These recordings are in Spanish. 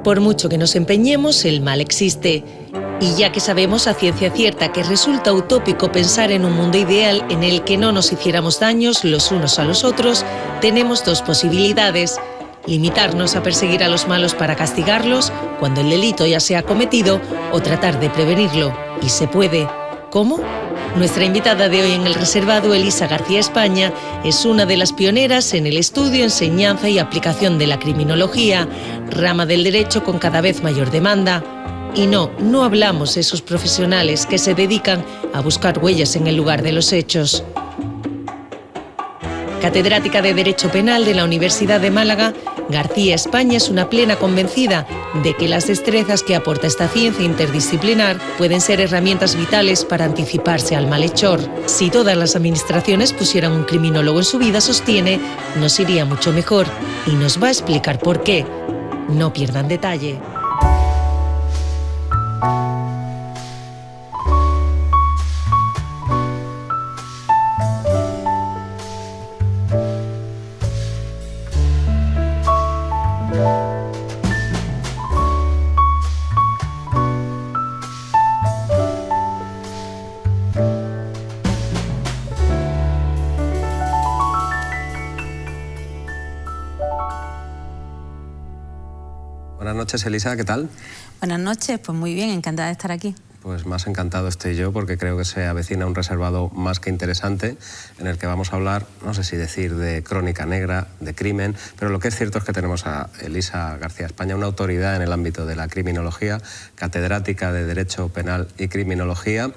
Por mucho que nos empeñemos, el mal existe. Y ya que sabemos a ciencia cierta que resulta utópico pensar en un mundo ideal en el que no nos hiciéramos daños los unos a los otros, tenemos dos posibilidades: limitarnos a perseguir a los malos para castigarlos cuando el delito ya se ha cometido, o tratar de prevenirlo. Y se puede. ¿Cómo? Nuestra invitada de hoy en el reservado, Elisa García España, es una de las pioneras en el estudio, enseñanza y aplicación de la criminología, rama del derecho con cada vez mayor demanda. Y no hablamos de esos profesionales que se dedican a buscar huellas en el lugar de los hechos. Catedrática de Derecho Penal de la Universidad de Málaga, García España es una plena convencida de que las destrezas que aporta esta ciencia interdisciplinar pueden ser herramientas vitales para anticiparse al malhechor. Si todas las administraciones pusieran un criminólogo en su vida, sostiene, nos iría mucho mejor, y nos va a explicar por qué. No pierdan detalle. Buenas noches, Elisa, ¿qué tal? Buenas noches, pues muy bien, encantada de estar aquí. Pues más encantado estoy yo, porque creo que se avecina un reservado más que interesante en el que vamos a hablar, no sé si decir de crónica negra, de crimen, pero lo que es cierto es que tenemos a Elisa García España, una autoridad en el ámbito de la criminología, catedrática de Derecho Penal y Criminología.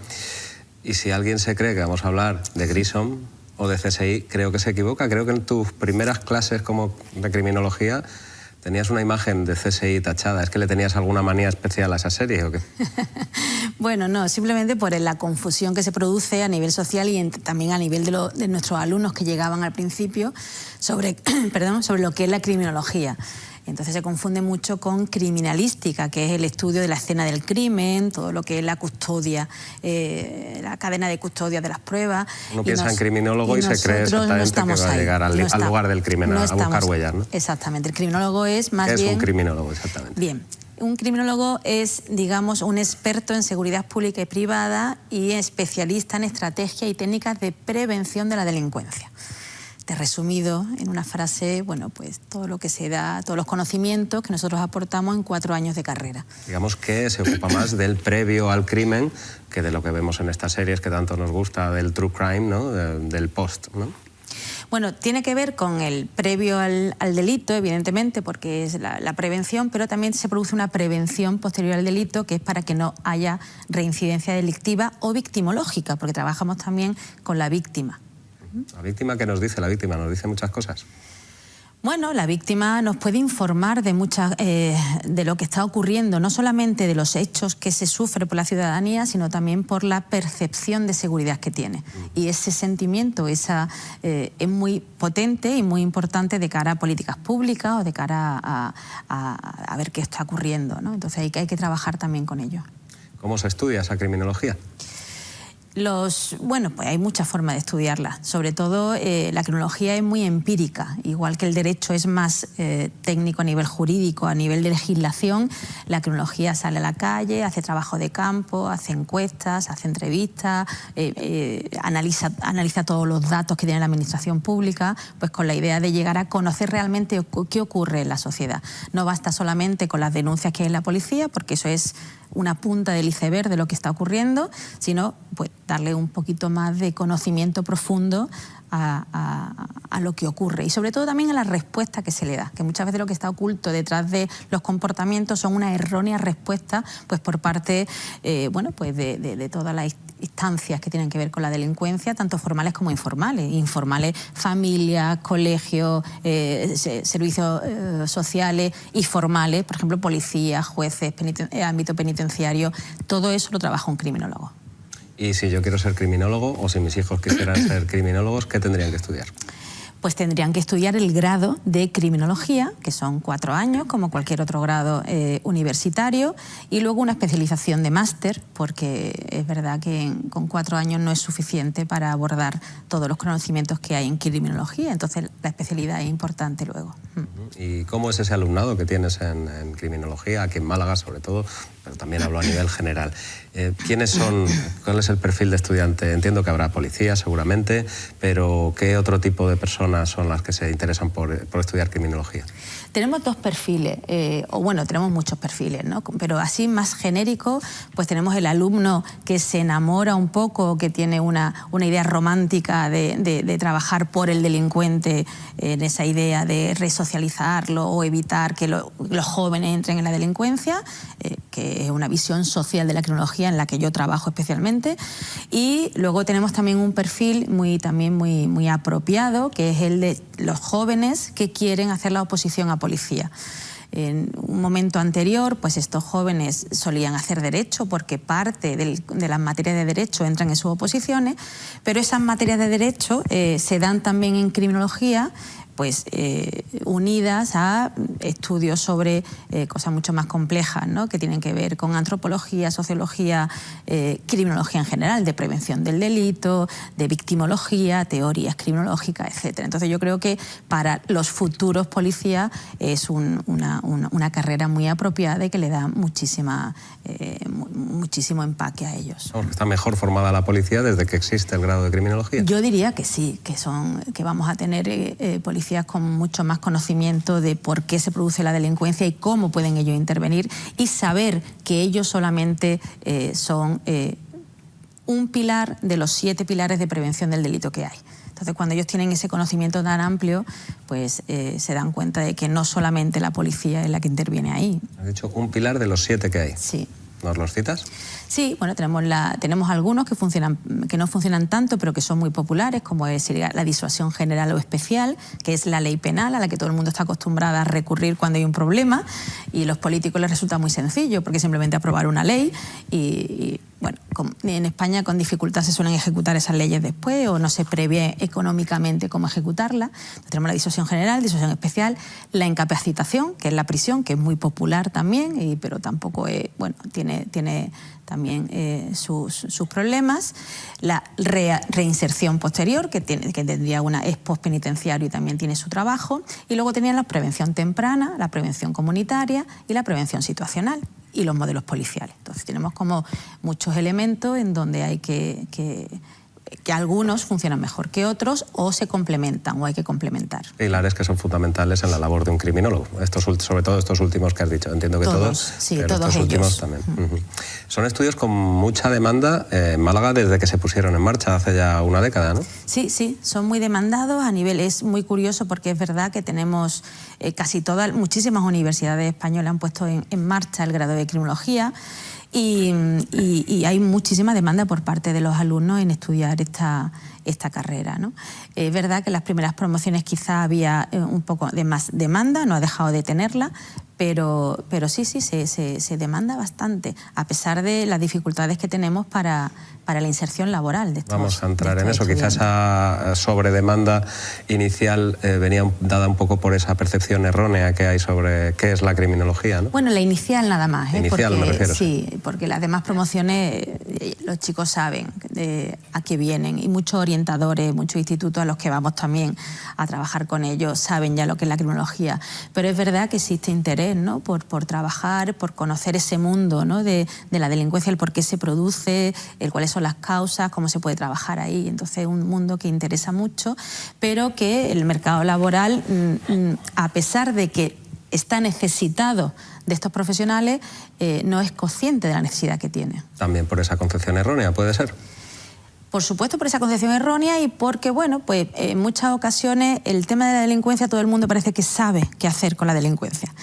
Y si alguien se cree que vamos a hablar de Grissom o de CSI, creo que se equivoca. Creo que en tus primeras clases como de criminología tenías una imagen de CSI tachada. ¿Es que le tenías alguna manía especial a esa serie o qué? Bueno, no, simplemente por la confusión que se produce a nivel social y también a nivel de nuestros alumnos que llegaban al principio sobre, sobre lo que es la criminología. Entonces se confunde mucho con criminalística, que es el estudio de la escena del crimen, todo lo que es la custodia, la cadena de custodia de las pruebas. Uno piensa en criminólogo y se cree exactamente que va a llegar al lugar del crimen, a buscar huellas, ¿no? Exactamente, el criminólogo es más bien... ¿Qué es un criminólogo, exactamente? Bien, un criminólogo es, digamos, un experto en seguridad pública y privada y especialista en estrategia y técnicas de prevención de la delincuencia. Resumido en una frase, bueno, pues todo lo que se da, todos los conocimientos que nosotros aportamos en 4 años de carrera. Digamos que se ocupa más del previo al crimen que de lo que vemos en estas series que tanto nos gusta, del true crime, ¿no? Del post, ¿no? Bueno, tiene que ver con el previo al delito, evidentemente, porque es la prevención, pero también se produce una prevención posterior al delito, que es para que no haya reincidencia delictiva o victimológica, porque trabajamos también con la víctima. ¿La víctima qué nos dice? La víctima nos dice muchas cosas. Bueno, la víctima nos puede informar de lo que está ocurriendo, no solamente de los hechos que se sufre por la ciudadanía, sino también por la percepción de seguridad que tiene. Y ese sentimiento es muy potente y muy importante de cara a políticas públicas o de cara a ver qué está ocurriendo, ¿no? Entonces hay que trabajar también con ello. ¿Cómo se estudia esa criminología? Bueno, pues hay muchas formas de estudiarla. Sobre todo la criminología es muy empírica, igual que el derecho es más técnico a nivel jurídico, a nivel de legislación. La criminología sale a la calle, hace trabajo de campo, hace encuestas, hace entrevistas, analiza todos los datos que tiene la administración pública, pues con la idea de llegar a conocer realmente qué ocurre en la sociedad. No basta solamente con las denuncias que hay en la policía, porque eso es una punta del iceberg de lo que está ocurriendo, sino pues darle un poquito más de conocimiento profundo a lo que ocurre y sobre todo también a la respuesta que se le da, que muchas veces lo que está oculto detrás de los comportamientos son una errónea respuesta pues por parte bueno, pues de todas las instancias que tienen que ver con la delincuencia, tanto formales como informales. Informales, familias, colegios, servicios sociales, y formales, por ejemplo, policías, jueces, ámbito penitenciario. Todo eso lo trabaja un criminólogo. Y si yo quiero ser criminólogo, o si mis hijos quisieran ser criminólogos, ¿qué tendrían que estudiar? Pues tendrían que estudiar el grado de criminología, que son 4 años, como cualquier otro grado universitario, y luego una especialización de máster, porque es verdad que con 4 años no es suficiente para abordar todos los conocimientos que hay en criminología, entonces la especialidad es importante luego. ¿Y cómo es ese alumnado que tienes en criminología, aquí en Málaga sobre todo, pero también hablo a nivel general? ¿Quiénes son, cuál es el perfil de estudiante? Entiendo que habrá policías seguramente, pero ¿qué otro tipo de personas son las que se interesan por estudiar criminología? Tenemos dos perfiles, o bueno, tenemos muchos perfiles, ¿no? Pero así más genérico, pues tenemos el alumno que se enamora un poco, que tiene una idea romántica de trabajar por el delincuente, en esa idea de resocializarlo o evitar que los jóvenes entren en la delincuencia, que es una visión social de la criminología en la que yo trabajo especialmente. Y luego tenemos también un perfil también muy apropiado, que es el de los jóvenes que quieren hacer la oposición a policía. En un momento anterior, pues estos jóvenes solían hacer derecho porque parte de las materias de derecho entran en sus oposiciones, pero esas materias de derecho se dan también en criminología, pues unidas a estudios sobre cosas mucho más complejas, ¿no? Que tienen que ver con antropología, sociología, criminología en general, de prevención del delito, de victimología, teorías criminológicas, etc. Entonces yo creo que para los futuros policías es una carrera muy apropiada y que le da muchísimo empaque a ellos. ¿Está mejor formada la policía desde que existe el grado de criminología? Yo diría que sí, que vamos a tener policías con mucho más conocimiento de por qué se produce la delincuencia y cómo pueden ellos intervenir, y saber que ellos solamente son un pilar de los 7 pilares de prevención del delito que hay. Entonces, cuando ellos tienen ese conocimiento tan amplio, pues se dan cuenta de que no solamente la policía es la que interviene ahí. Has dicho un pilar de los 7 que hay. Sí. ¿Nos los citas? Sí, bueno, tenemos algunos que no funcionan tanto, pero que son muy populares, como es la disuasión general o especial, que es la ley penal a la que todo el mundo está acostumbrado a recurrir cuando hay un problema, y a los políticos les resulta muy sencillo, porque simplemente aprobar una ley y bueno, en España con dificultad se suelen ejecutar esas leyes después, o no se prevé económicamente cómo ejecutarla. Entonces, tenemos la disuasión general, disuasión especial, la incapacitación, que es la prisión, que es muy popular también, pero tampoco bueno, tiene también sus problemas. La reinserción posterior, que tendría es postpenitenciario y también tiene su trabajo. Y luego tenían la prevención temprana, la prevención comunitaria y la prevención situacional, y los modelos policiales. Entonces tenemos como muchos elementos en donde hay que algunos funcionan mejor que otros, o se complementan, o hay que complementar. Pilares que son fundamentales en la labor de un criminólogo. Sobre todo estos últimos que has dicho. Entiendo que todos, sí, pero todos estos ellos. Últimos también. Son estudios con mucha demanda en Málaga desde que se pusieron en marcha hace ya una década, ¿no? Sí, son muy demandados a nivel. Es muy curioso porque es verdad que tenemos muchísimas universidades españolas han puesto en marcha el grado de criminología. Y hay muchísima demanda por parte de los alumnos en estudiar esta carrera, ¿no? Es verdad que en las primeras promociones quizá había un poco de más demanda, no ha dejado de tenerla, pero sí, se demanda bastante, a pesar de las dificultades que tenemos para la inserción laboral de estos. Vamos a entrar en eso. Quizás esa sobredemanda inicial venía dada un poco por esa percepción errónea que hay sobre qué es la criminología, ¿no? Bueno, la inicial nada más. Inicial, me refiero. Sí, porque las demás promociones los chicos saben a qué vienen, y muchos orientadores, muchos institutos a los que vamos también a trabajar con ellos saben ya lo que es la criminología. Pero es verdad que existe interés, ¿no? por trabajar, por conocer ese mundo, ¿no? de la delincuencia, el por qué se produce, cuáles son las causas, cómo se puede trabajar ahí. Entonces es un mundo que interesa mucho, pero que el mercado laboral, a pesar de que está necesitado de estos profesionales, no es consciente de la necesidad que tiene. También por esa concepción errónea, ¿puede ser? Por supuesto, por esa concepción errónea, y porque, bueno, pues en muchas ocasiones el tema de la delincuencia, todo el mundo parece que sabe qué hacer con la delincuencia.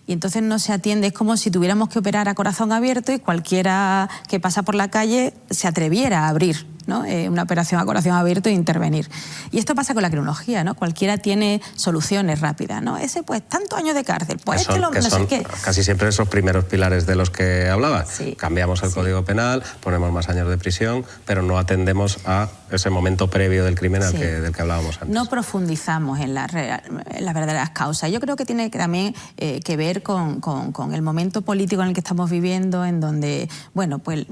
Y entonces no se atiende. Es como si tuviéramos que operar a corazón abierto y cualquiera que pasa por la calle se atreviera a abrir, ¿no? Una operación a corazón abierto e intervenir. Y esto pasa con la criminología, ¿no? Cualquiera tiene soluciones rápidas, ¿no? Ese, pues, tantos años de cárcel, pues no sé qué. Casi siempre esos primeros pilares de los que hablaba. Sí. Cambiamos el Código Penal, ponemos más años de prisión, pero no atendemos a ese momento previo del crimen del que hablábamos antes. No profundizamos en las verdaderas causas. Yo creo que tiene también que ver con el momento político en el que estamos viviendo, en donde, bueno, pues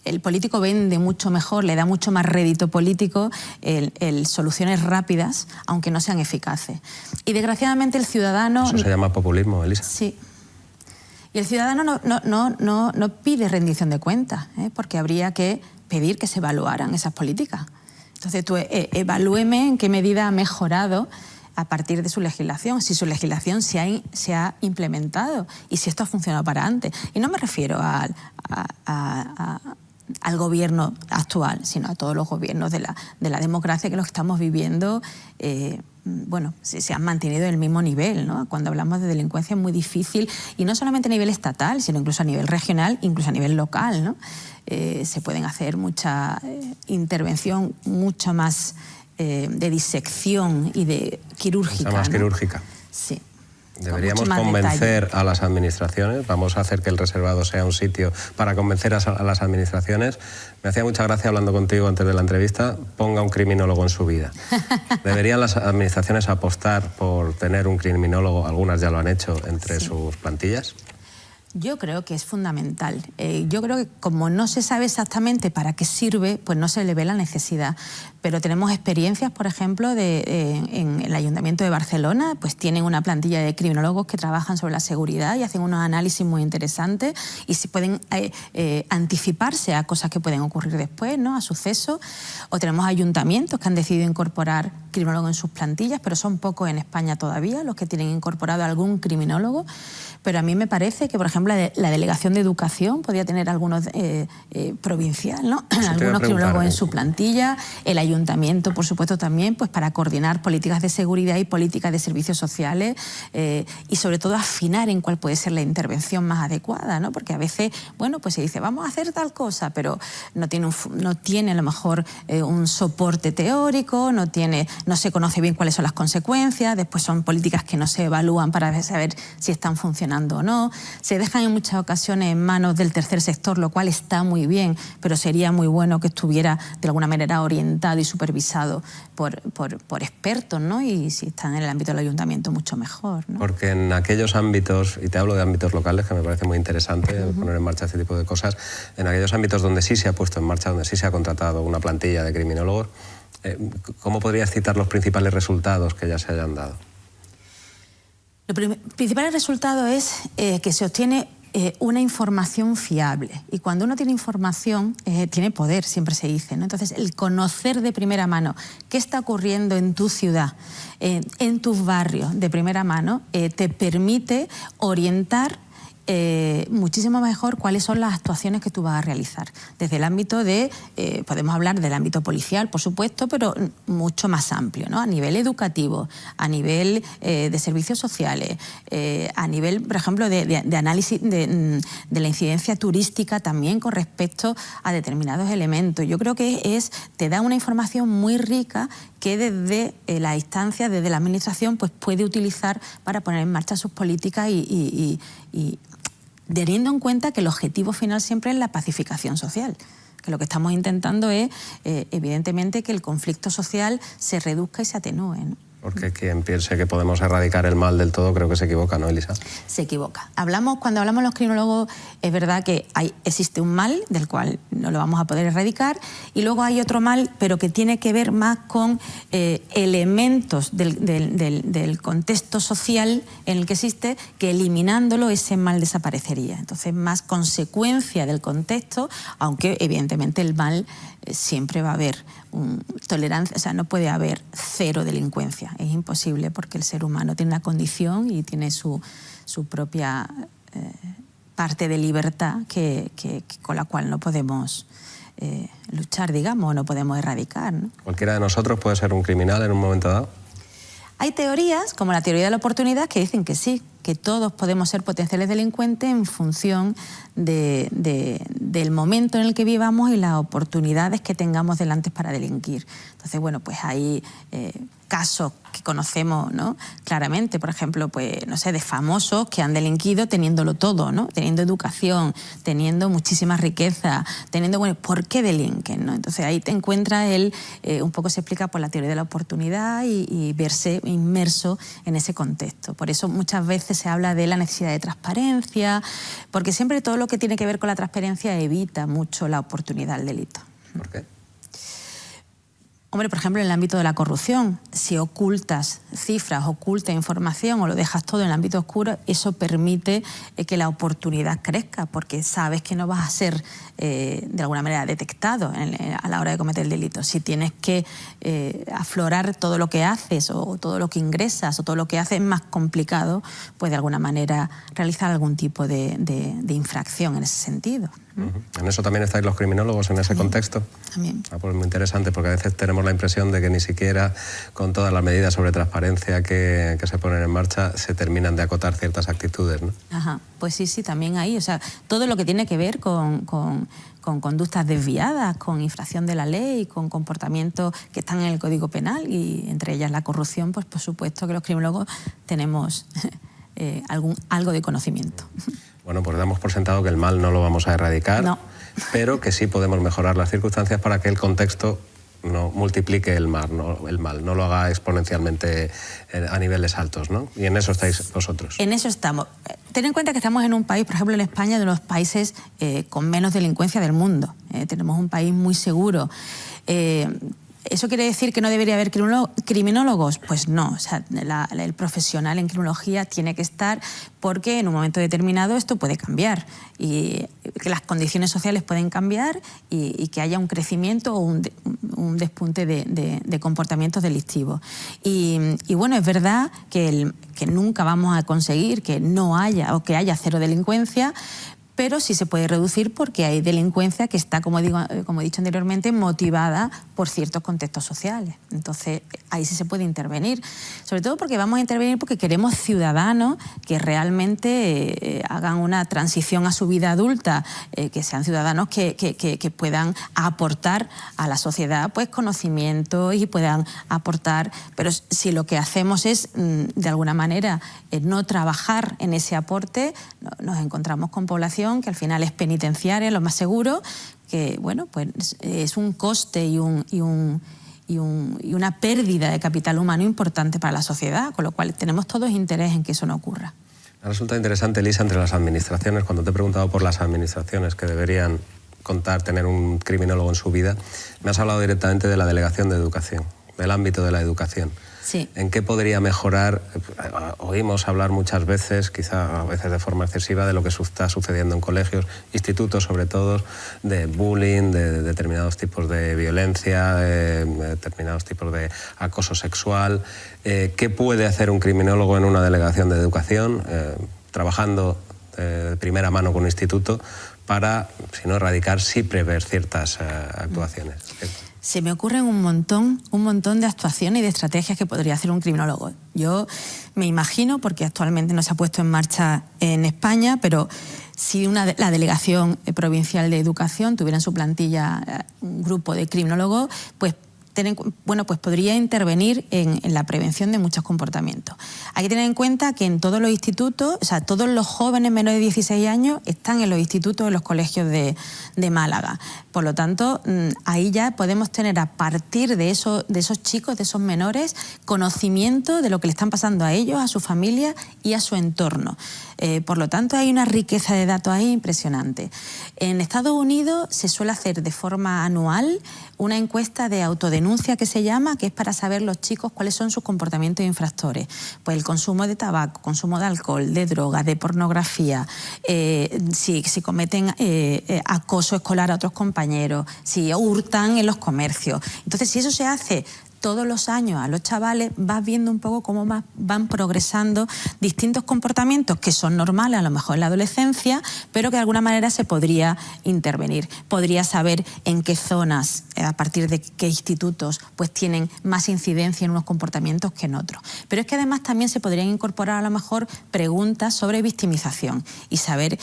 el político vende mucho mejor, le da mucho más rédito político el soluciones rápidas, aunque no sean eficaces. Y desgraciadamente el ciudadano... Eso se llama populismo, Elisa. Sí. Y el ciudadano no pide rendición de cuentas, porque habría que pedir que se evaluaran esas políticas. Entonces tú evalúeme en qué medida ha mejorado a partir de su legislación, si su legislación se ha implementado y si esto ha funcionado para antes. Y no me refiero al gobierno actual, sino a todos los gobiernos de la democracia, que los que estamos viviendo, bueno, se han mantenido en el mismo nivel, ¿no? Cuando hablamos de delincuencia es muy difícil, y no solamente a nivel estatal, sino incluso a nivel regional, incluso a nivel local, ¿no? Se pueden hacer mucha intervención, mucho más de disección y de quirúrgica. Mucha más, ¿no? Quirúrgica. Sí. Deberíamos convencer a las administraciones, vamos a hacer que el reservado sea un sitio para convencer a las administraciones. Me hacía mucha gracia hablando contigo antes de la entrevista, ponga un criminólogo en su vida. ¿Deberían las administraciones apostar por tener un criminólogo, algunas ya lo han hecho, entre sus plantillas? Yo creo que es fundamental. Yo creo que como no se sabe exactamente para qué sirve, pues no se le ve la necesidad. Pero tenemos experiencias, por ejemplo, en el Ayuntamiento de Barcelona, pues tienen una plantilla de criminólogos que trabajan sobre la seguridad y hacen unos análisis muy interesantes y si pueden anticiparse a cosas que pueden ocurrir después, ¿no? A sucesos. O tenemos ayuntamientos que han decidido incorporar criminólogos en sus plantillas, pero son pocos en España todavía los que tienen incorporado algún criminólogo. Pero a mí me parece que, por ejemplo, la Delegación de Educación podría tener algunos provincial, ¿no? Algunos criminólogos en su plantilla, el ayuntamiento, por supuesto, también, pues para coordinar políticas de seguridad y políticas de servicios sociales y sobre todo afinar en cuál puede ser la intervención más adecuada, ¿no? Porque a veces, bueno, pues se dice, vamos a hacer tal cosa, pero no tiene a lo mejor un soporte teórico, no se conoce bien cuáles son las consecuencias, después son políticas que no se evalúan para saber si están funcionando o no, se dejan en muchas ocasiones en manos del tercer sector, lo cual está muy bien, pero sería muy bueno que estuviera de alguna manera orientado y supervisado por expertos, ¿no? Y si están en el ámbito del ayuntamiento, mucho mejor, ¿no? Porque en aquellos ámbitos, y te hablo de ámbitos locales, que me parece muy interesante poner en marcha este tipo de cosas, en aquellos ámbitos donde sí se ha puesto en marcha, donde sí se ha contratado una plantilla de criminólogos, ¿cómo podrías citar los principales resultados que ya se hayan dado? Lo principal resultado es que se obtiene una información fiable. Y cuando uno tiene información, tiene poder, siempre se dice, ¿no? Entonces, el conocer de primera mano qué está ocurriendo en tu ciudad, en tus barrios de primera mano, te permite orientar muchísimo mejor cuáles son las actuaciones que tú vas a realizar. Desde el ámbito podemos hablar del ámbito policial, por supuesto, pero mucho más amplio, ¿no? A nivel educativo, a nivel de servicios sociales, a nivel, por ejemplo, de análisis de la incidencia turística también con respecto a determinados elementos. Yo creo que te da una información muy rica que desde la instancia, desde la administración, pues puede utilizar para poner en marcha sus políticas y teniendo en cuenta que el objetivo final siempre es la pacificación social, que lo que estamos intentando es, evidentemente, que el conflicto social se reduzca y se atenúe, ¿no? Porque quien piense que podemos erradicar el mal del todo creo que se equivoca, ¿no, Elisa? Se equivoca. Cuando hablamos los criminólogos, es verdad que existe un mal del cual no lo vamos a poder erradicar y luego hay otro mal, pero que tiene que ver más con elementos del contexto social en el que existe, que eliminándolo ese mal desaparecería. Entonces, más consecuencia del contexto, aunque evidentemente el mal siempre va a haber tolerancia, o sea, no puede haber cero delincuencia, es imposible porque el ser humano tiene una condición y tiene su propia parte de libertad con la cual no podemos luchar, digamos, no podemos erradicar, ¿no? ¿Cualquiera de nosotros puede ser un criminal en un momento dado? Hay teorías, como la teoría de la oportunidad, que dicen que sí, que todos podemos ser potenciales delincuentes en función del momento en el que vivamos y las oportunidades que tengamos delante para delinquir. Entonces, bueno, pues ahí casos que conocemos, ¿no?, claramente, por ejemplo, pues, no sé, de famosos que han delinquido teniéndolo todo, ¿no?, teniendo educación, teniendo muchísima riqueza, teniendo, bueno, ¿por qué delinquen?, ¿no? Entonces ahí te encuentras un poco se explica por la teoría de la oportunidad y verse inmerso en ese contexto. Por eso muchas veces se habla de la necesidad de transparencia, porque siempre todo lo que tiene que ver con la transparencia evita mucho la oportunidad del delito. ¿Por qué? Hombre, por ejemplo, en el ámbito de la corrupción, si ocultas cifras, ocultas información o lo dejas todo en el ámbito oscuro, eso permite que la oportunidad crezca, porque sabes que no vas a ser de alguna manera detectado a la hora de cometer el delito. Si tienes que aflorar todo lo que haces o todo lo que ingresas o todo lo que haces, es más complicado, pues de alguna manera realizar algún tipo de infracción en ese sentido. ¿En eso también estáis los criminólogos, en ese contexto? También. Pues muy interesante, porque a veces tenemos la impresión de que ni siquiera con todas las medidas sobre transparencia que se ponen en marcha se terminan de acotar ciertas actitudes, ¿no? Ajá, pues sí, también ahí. O sea, todo lo que tiene que ver con conductas desviadas, con infracción de la ley, con comportamientos que están en el Código Penal y entre ellas la corrupción, pues por supuesto que los criminólogos tenemos algo de conocimiento. Bueno, pues damos por sentado que el mal no lo vamos a erradicar, no, pero que sí podemos mejorar las circunstancias para que el contexto no multiplique el mal, no lo haga exponencialmente a niveles altos, ¿no? Y en eso estáis vosotros. En eso estamos. Ten en cuenta que estamos en un país, por ejemplo, en España, de los países con menos delincuencia del mundo. Tenemos un país muy seguro. ¿Eso quiere decir que no debería haber criminólogos? Pues no, o sea, el profesional en criminología tiene que estar, porque en un momento determinado esto puede cambiar y que las condiciones sociales pueden cambiar y que haya un crecimiento o un despunte de comportamientos delictivos. Y bueno, es verdad que nunca vamos a conseguir que no haya o que haya cero delincuencia, pero sí se puede reducir porque hay delincuencia que está, como he dicho anteriormente, motivada por ciertos contextos sociales. Entonces, ahí sí se puede intervenir. Sobre todo porque vamos a intervenir porque queremos ciudadanos que realmente hagan una transición a su vida adulta, que sean ciudadanos que puedan aportar a la sociedad pues conocimientos y puedan aportar. Pero si lo que hacemos es, de alguna manera, no trabajar en ese aporte, nos encontramos con población que al final es penitenciaria, lo más seguro, que bueno, pues es un coste y una pérdida de capital humano importante para la sociedad, con lo cual tenemos todos interés en que eso no ocurra. Me resulta interesante, Elisa, entre las administraciones, cuando te he preguntado por las administraciones que deberían tener un criminólogo en su vida, me has hablado directamente de la Delegación de Educación, del ámbito de la educación. Sí. ¿En qué podría mejorar? Oímos hablar muchas veces, quizá a veces de forma excesiva, de lo que está sucediendo en colegios, institutos sobre todo, de bullying, de determinados tipos de violencia, de determinados tipos de acoso sexual. ¿Qué puede hacer un criminólogo en una delegación de educación, trabajando de primera mano con un instituto, para, si no erradicar, sí prever ciertas actuaciones? Se me ocurren un montón de actuaciones y de estrategias que podría hacer un criminólogo. Yo me imagino, porque actualmente no se ha puesto en marcha en España, pero si la Delegación Provincial de Educación tuviera en su plantilla un grupo de criminólogos, pues podría intervenir en la prevención de muchos comportamientos. Hay que tener en cuenta que en todos los institutos, o sea, todos los jóvenes menores de 16 años están en los institutos, en los colegios de Málaga. Por lo tanto, ahí ya podemos tener, a partir de esos chicos, de esos menores, conocimiento de lo que le están pasando a ellos, a su familia y a su entorno. Por lo tanto, hay una riqueza de datos ahí impresionante. En Estados Unidos se suele hacer de forma anual una encuesta de autodenuncia que se llama, que es para saber los chicos cuáles son sus comportamientos infractores. Pues el consumo de tabaco, consumo de alcohol, de drogas, de pornografía, si cometen acoso escolar a otros compañeros, si hurtan en los comercios. Entonces, si eso se hace todos los años a los chavales, vas viendo un poco cómo van progresando distintos comportamientos que son normales a lo mejor en la adolescencia, pero que de alguna manera se podría intervenir. Podría saber en qué zonas a partir de qué institutos pues tienen más incidencia en unos comportamientos que en otros. Pero es que además también se podrían incorporar a lo mejor preguntas sobre victimización y saber,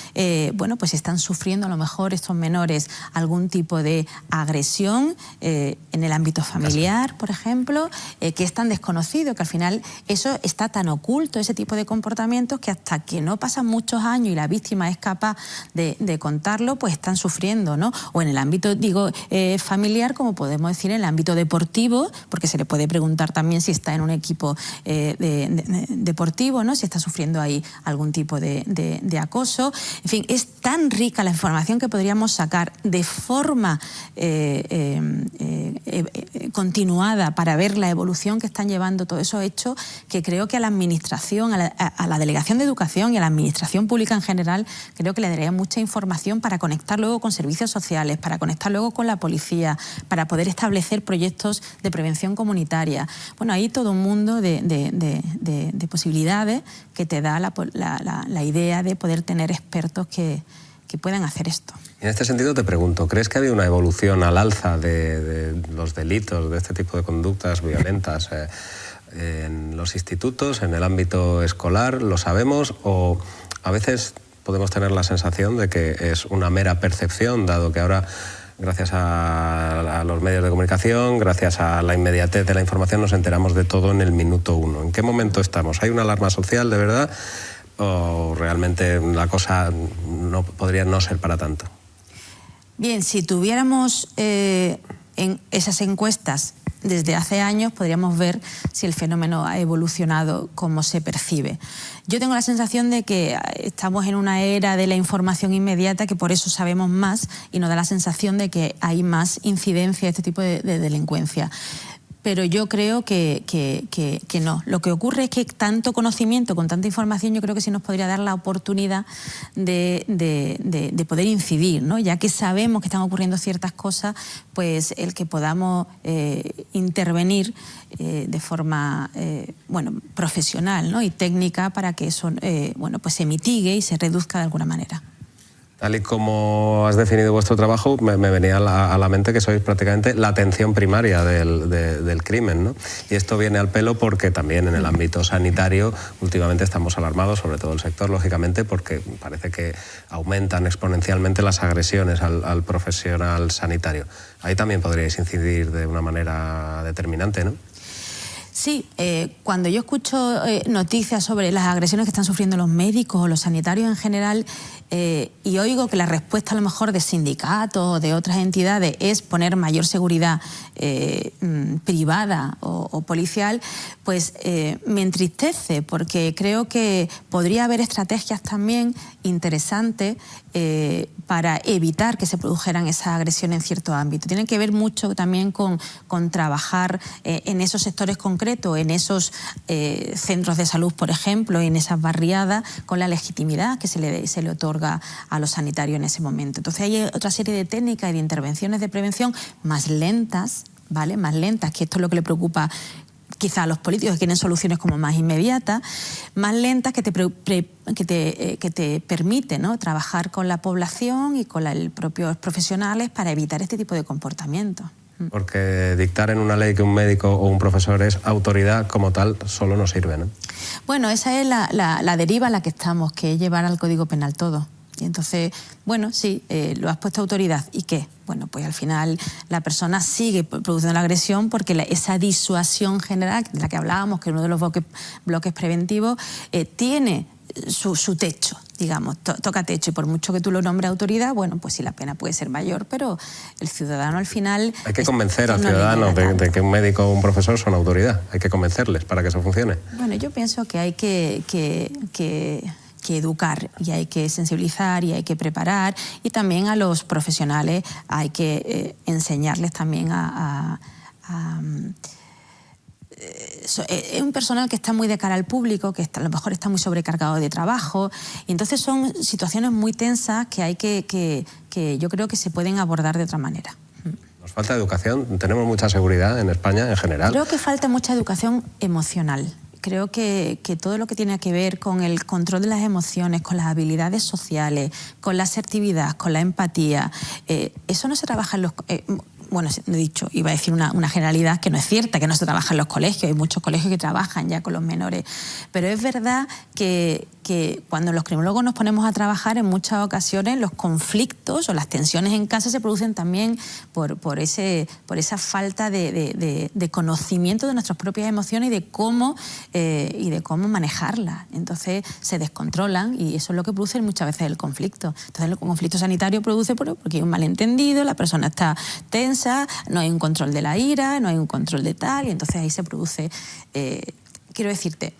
bueno, pues si están sufriendo a lo mejor estos menores algún tipo de agresión en el ámbito familiar, por ejemplo, que es tan desconocido, que al final eso está tan oculto, ese tipo de comportamientos, que hasta que no pasan muchos años y la víctima es capaz de contarlo, pues están sufriendo, ¿no? O en el ámbito, digo, familiar, como podemos decir, en el ámbito deportivo, porque se le puede preguntar también si está en un equipo deportivo, ¿no? Si está sufriendo ahí algún tipo de acoso. En fin, es tan rica la información que podríamos sacar de forma continuada para ver la evolución que están llevando todos esos hechos, que creo que a la administración, a la Delegación de Educación y a la administración pública en general, creo que le daría mucha información para conectar luego con servicios sociales, para conectar luego con la policía, para poder establecer proyectos de prevención comunitaria. Bueno, hay todo un mundo de posibilidades que te da la idea de poder tener expertos que puedan hacer esto. En este sentido te pregunto, ¿crees que ha habido una evolución al alza de los delitos, de este tipo de conductas violentas en los institutos, en el ámbito escolar? ¿Lo sabemos o a veces podemos tener la sensación de que es una mera percepción, dado que ahora, gracias a los medios de comunicación, gracias a la inmediatez de la información, nos enteramos de todo en el minuto uno? ¿En qué momento estamos? ¿Hay una alarma social de verdad o realmente la cosa no podría no ser para tanto? Bien, si tuviéramos en esas encuestas desde hace años, podríamos ver si el fenómeno ha evolucionado como se percibe. Yo tengo la sensación de que estamos en una era de la información inmediata, que por eso sabemos más y nos da la sensación de que hay más incidencia de este tipo de delincuencia. Pero yo creo que no. Lo que ocurre es que tanto conocimiento, con tanta información, yo creo que sí nos podría dar la oportunidad de poder incidir, ¿no? Ya que sabemos que están ocurriendo ciertas cosas, pues el que podamos intervenir de forma bueno, profesional, ¿no? Y técnica para que eso bueno, pues se mitigue y se reduzca de alguna manera. Tal y como has definido vuestro trabajo, me venía a la mente que sois prácticamente la atención primaria del crimen, ¿no? Y esto viene al pelo porque también en el ámbito sanitario últimamente estamos alarmados, sobre todo el sector, lógicamente, porque parece que aumentan exponencialmente las agresiones al profesional sanitario. Ahí también podríais incidir de una manera determinante, ¿no? Sí, cuando yo escucho noticias sobre las agresiones que están sufriendo los médicos o los sanitarios en general y oigo que la respuesta a lo mejor de sindicatos o de otras entidades es poner mayor seguridad privada o policial, pues me entristece, porque creo que podría haber estrategias también interesantes para evitar que se produjeran esas agresiones en cierto ámbito. Tienen que ver mucho también con trabajar en esos sectores concretos, en esos centros de salud, por ejemplo, en esas barriadas, con la legitimidad que se le otorga a los sanitarios en ese momento. Entonces hay otra serie de técnicas y de intervenciones de prevención más lentas, ¿vale? Más lentas, que esto es lo que le preocupa quizá a los políticos, que quieren soluciones como más inmediatas, más lentas, que te permiten, ¿no?, trabajar con la población y con los propios profesionales para evitar este tipo de comportamientos. Porque dictar en una ley que un médico o un profesor es autoridad como tal solo no sirve, ¿no? Bueno, esa es la deriva en la que estamos, que es llevar al Código Penal todo. Y entonces, bueno, sí, lo has puesto autoridad. ¿Y qué? Bueno, pues al final la persona sigue produciendo la agresión porque esa disuasión general de la que hablábamos, que es uno de los bloques preventivos, tiene su techo, digamos, toca techo, y por mucho que tú lo nombres autoridad, bueno, pues sí, la pena puede ser mayor, pero el ciudadano al final... Hay que convencer al ciudadano de que un médico o un profesor son autoridad, hay que convencerles para que eso funcione. Bueno, yo pienso que hay que educar y hay que sensibilizar y hay que preparar, y también a los profesionales hay que enseñarles también es un personal que está muy de cara al público, que a lo mejor está muy sobrecargado de trabajo, y entonces son situaciones muy tensas que hay que yo creo que se pueden abordar de otra manera. ¿Nos falta educación? ¿Tenemos mucha seguridad en España en general? Creo que falta mucha educación emocional. Creo que todo lo que tiene que ver con el control de las emociones, con las habilidades sociales, con la asertividad, con la empatía, eso no se trabaja en los... bueno, he dicho, iba a decir una generalidad que no es cierta, que no se trabaja en los colegios, hay muchos colegios que trabajan ya con los menores, pero es verdad que cuando los criminólogos nos ponemos a trabajar, en muchas ocasiones los conflictos o las tensiones en casa se producen también por esa falta de conocimiento de nuestras propias emociones y de cómo manejarlas. Entonces se descontrolan y eso es lo que produce muchas veces el conflicto. Entonces el conflicto sanitario produce porque hay un malentendido, la persona está tensa, no hay un control de la ira, no hay un control de tal, y entonces ahí se produce... Quiero decirte,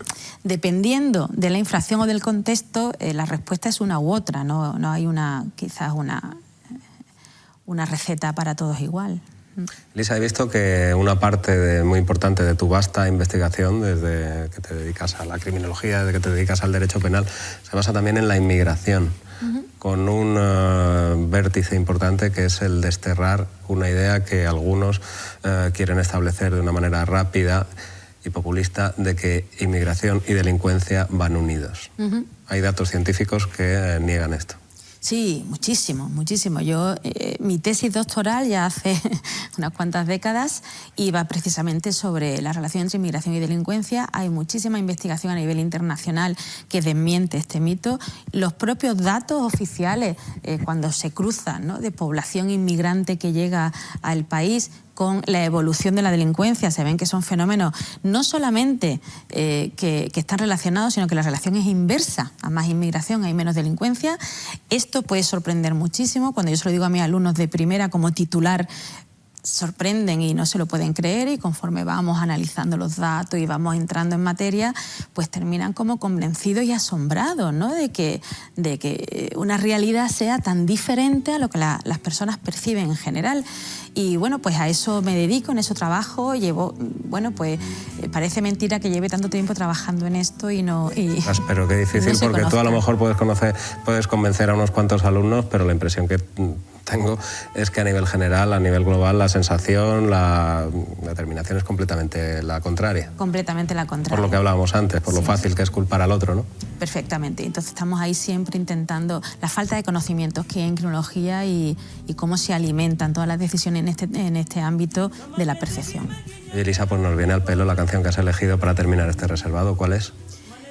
dependiendo de la infracción o del contexto, la respuesta es una u otra, no hay quizás una receta para todos igual. Elisa, he visto que una parte muy importante de tu vasta investigación, desde que te dedicas a la criminología, desde que te dedicas al derecho penal, se basa también en la inmigración, con un vértice importante que es el desterrar una idea que algunos quieren establecer de una manera rápida y populista, de que inmigración y delincuencia van unidos. Hay datos científicos que niegan esto. Sí, muchísimo, muchísimo. Yo, mi tesis doctoral ya hace unas cuantas décadas iba precisamente sobre la relación entre inmigración y delincuencia. Hay muchísima investigación a nivel internacional que desmiente este mito. Los propios datos oficiales, cuando se cruzan, ¿no?, de población inmigrante que llega al país con la evolución de la delincuencia, se ven que son fenómenos no solamente que están relacionados, sino que la relación es inversa. A más inmigración hay menos delincuencia. Esto puede sorprender muchísimo. Cuando yo se lo digo a mis alumnos de primera como titular, sorprenden y no se lo pueden creer, y conforme vamos analizando los datos y vamos entrando en materia, pues terminan como convencidos y asombrados, ¿no?, de que una realidad sea tan diferente a lo que las personas perciben en general. Y bueno, pues a eso me dedico, en eso trabajo. Parece mentira que lleve tanto tiempo trabajando en esto y no... Pero qué difícil, porque tú a lo mejor puedes convencer a unos cuantos alumnos, pero la impresión que tengo es que a nivel general, a nivel global, la sensación, la determinación es completamente la contraria. Completamente la contraria. Por lo que hablábamos antes, por lo fácil que es culpar al otro, ¿no? Perfectamente. Entonces estamos ahí siempre intentando la falta de conocimientos que hay en criminología y cómo se alimentan todas las decisiones en este ámbito de la percepción. Y Elisa, pues nos viene al pelo la canción que has elegido para terminar este reservado. ¿Cuál es?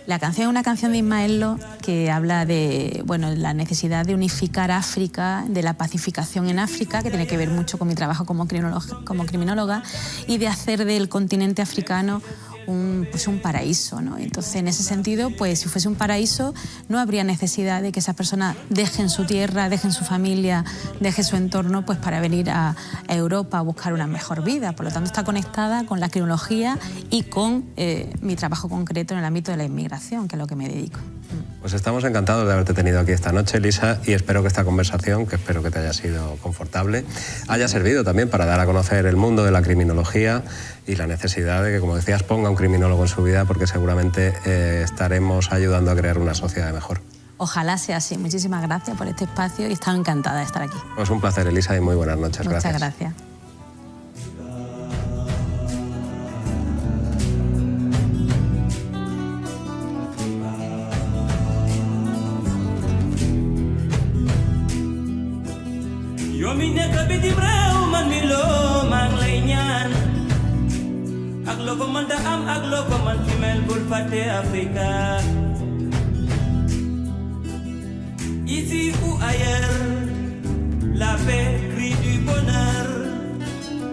La canción es una canción de Ismael Lo que habla de la necesidad de unificar África, de la pacificación en África, que tiene que ver mucho con mi trabajo como criminóloga, y de hacer del continente africano un paraíso, ¿no? Entonces, en ese sentido, pues si fuese un paraíso, no habría necesidad de que esas personas dejen su tierra, dejen su familia, dejen su entorno, pues para venir a Europa a buscar una mejor vida. Por lo tanto, está conectada con la criminología y con mi trabajo concreto en el ámbito de la inmigración, que es a lo que me dedico. Pues estamos encantados de haberte tenido aquí esta noche, Elisa, y espero que esta conversación, que espero que te haya sido confortable, haya servido también para dar a conocer el mundo de la criminología y la necesidad de que, como decías, ponga un criminólogo en su vida, porque seguramente estaremos ayudando a crear una sociedad mejor. Ojalá sea así. Muchísimas gracias por este espacio y estaba encantada de estar aquí. Pues un placer, Elisa, y muy buenas noches. Muchas gracias. Yo mi nekk bitim réew man mi loo maa ngi lay ñaan ak loo ko mën ta am ak loo ko mën ci mel bul fàtte Africa. Ici ou ailleurs, la paix crie du bonheur.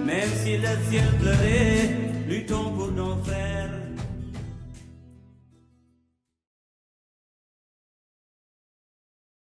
Même si le ciel pleurait, luttons pour nos frères.